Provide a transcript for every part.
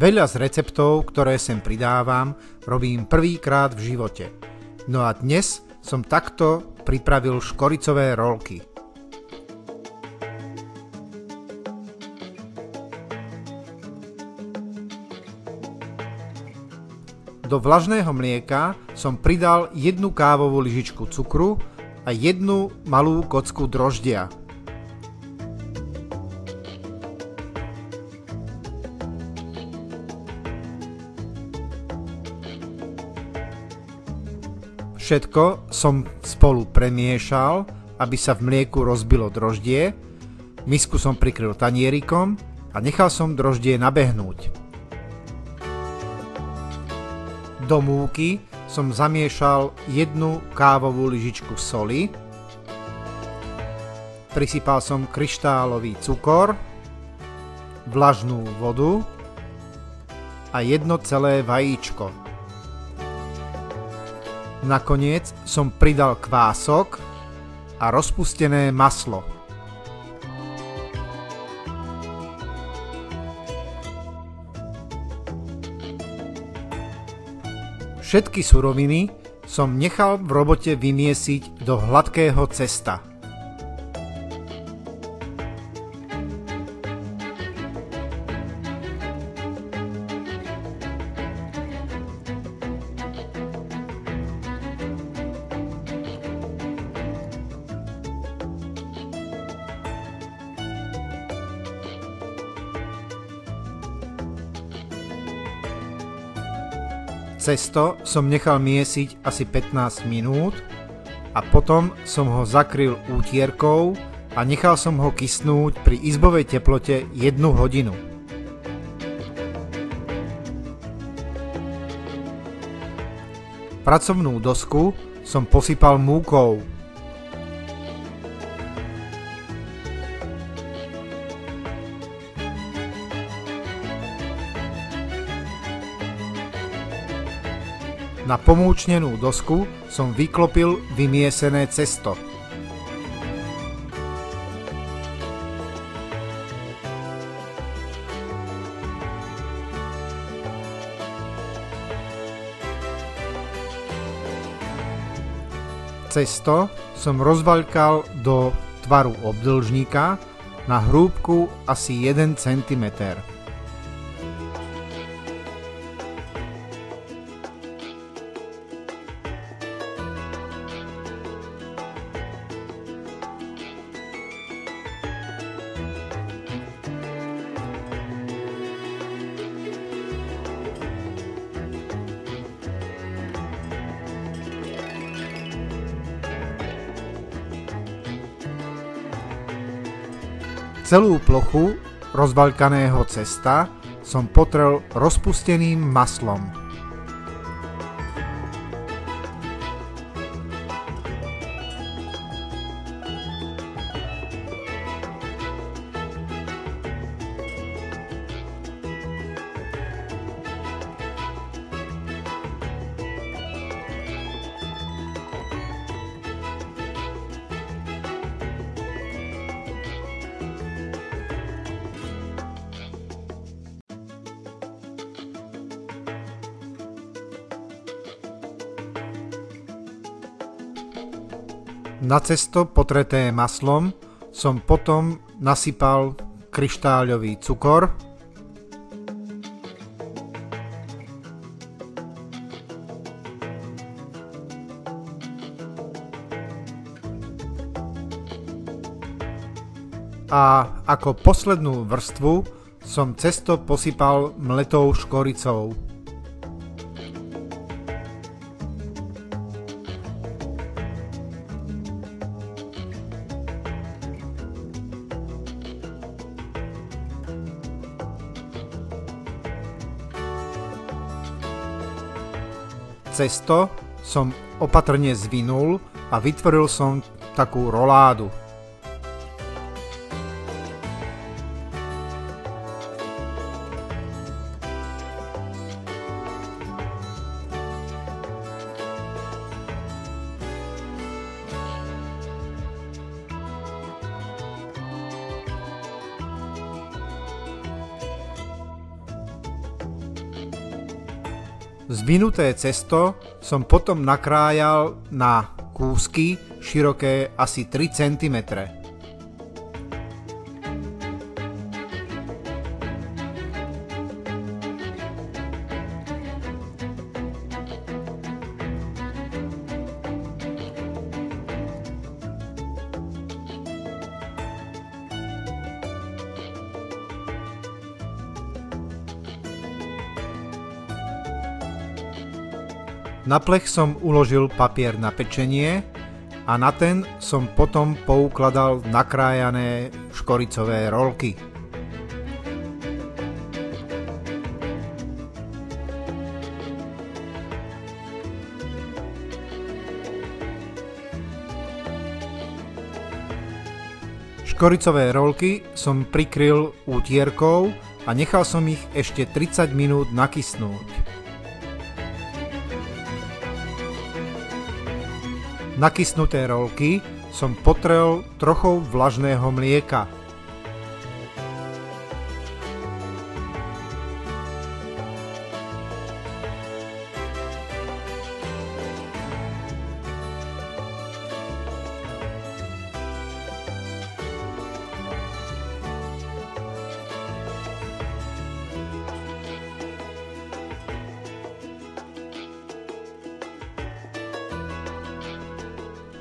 Veľa z receptov, ktoré sem pridávam, robím prvýkrát v živote. No a dnes som takto pripravil škoricové rolky. Do vlažného mlieka som pridal 1 kávovú lyžičku cukru a 1 malú kocku droždia. Všetko som spolu premiešal, aby sa v mlieku rozbilo droždie. Misku som prikryl tanierikom a nechal som droždie nabehnúť. Do múky som zamiešal 1 kávovú lyžičku soli, prisypal som kryštálový cukor, vlažnú vodu a 1 celé vajíčko. Nakoniec som pridal kvások a rozpustené maslo. Všetky suroviny som nechal v robote vymiesiť do hladkého cesta. Cesto som nechal miesiť asi 15 minút a potom som ho zakryl útierkou a nechal som ho kysnúť pri izbovej teplote 1 hodinu. Pracovnú dosku som posypal múkou. Na pomúčnenú dosku som vyklopil vymiesené cesto. Cesto som rozvaľkal do tvaru obdĺžnika na hrúbku asi 1 cm. Celú plochu rozvaľkaného cesta som potrel rozpusteným maslom. Na cesto potreté maslom som potom nasypal kryštáľový cukor, a ako poslednú vrstvu som cesto posypal mletou škoricou. Cesto som opatrne zvinul a vytvoril som takú roládu. Zvinuté cesto som potom nakrájal na kúsky široké asi 3 cm. Na plech som uložil papier na pečenie a na ten som potom poukladal nakrájané škoricové rolky. Škoricové rolky som prikryl útierkou a nechal som ich ešte 30 minút nakysnúť. Nakysnuté rolky som potrel trochou vlažného mlieka.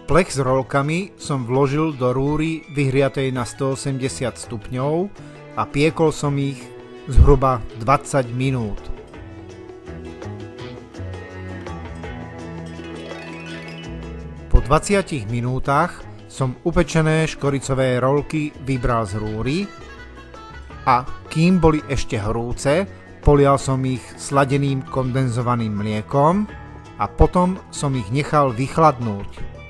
Plech s rolkami som vložil do rúry vyhriatej na 180 stupňov a piekol som ich zhruba 20 minút. Po 20 minútach som upečené škoricové rolky vybral z rúry a kým boli ešte horúce, polial som ich sladeným kondenzovaným mliekom a potom som ich nechal vychladnúť.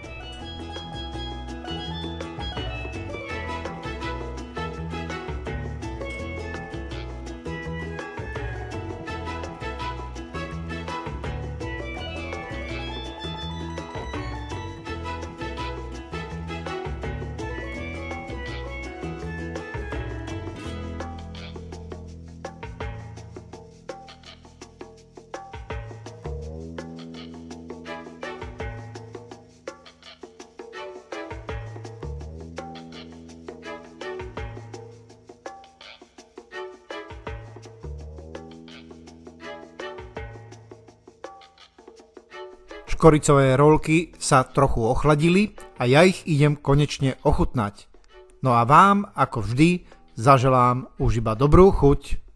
Škoricové rolky sa trochu ochladili a ja ich idem konečne ochutnať. No a vám, ako vždy, zaželám už iba dobrú chuť.